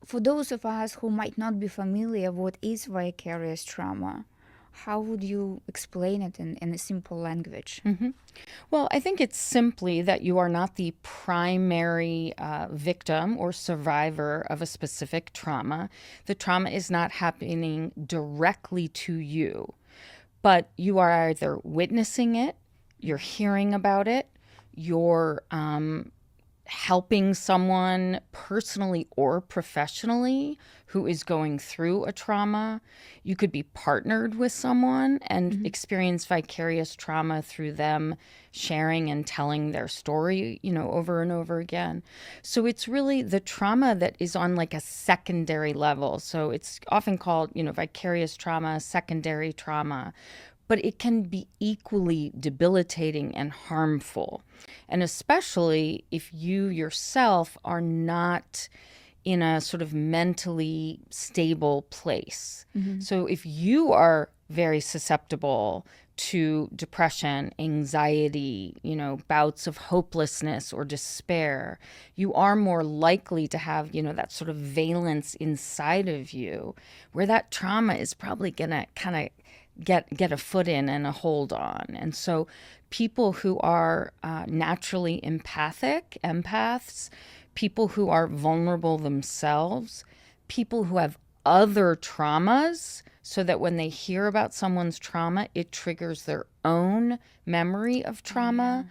for those of us who might not be familiar, what is vicarious trauma? How would you explain it in a simple language? Well, I think it's simply that you are not the primary victim or survivor of a specific trauma. The trauma is not happening directly to you, but you are either witnessing it, you're hearing about it, you're helping someone personally or professionally who is going through a trauma. You could be partnered with someone and experience vicarious trauma through them sharing and telling their story, over and over again. So it's really the trauma that is on like a secondary level. So it's often called, vicarious trauma, secondary trauma, but it can be equally debilitating and harmful. And especially if you yourself are not in a sort of mentally stable place. So if you are very susceptible to depression, anxiety, bouts of hopelessness or despair, you are more likely to have, that sort of valence inside of you where that trauma is probably going to kind of get a foot in and a hold on. And so people who are naturally empathic, empaths, people who are vulnerable themselves, people who have other traumas, so that when they hear about someone's trauma, it triggers their own memory of trauma.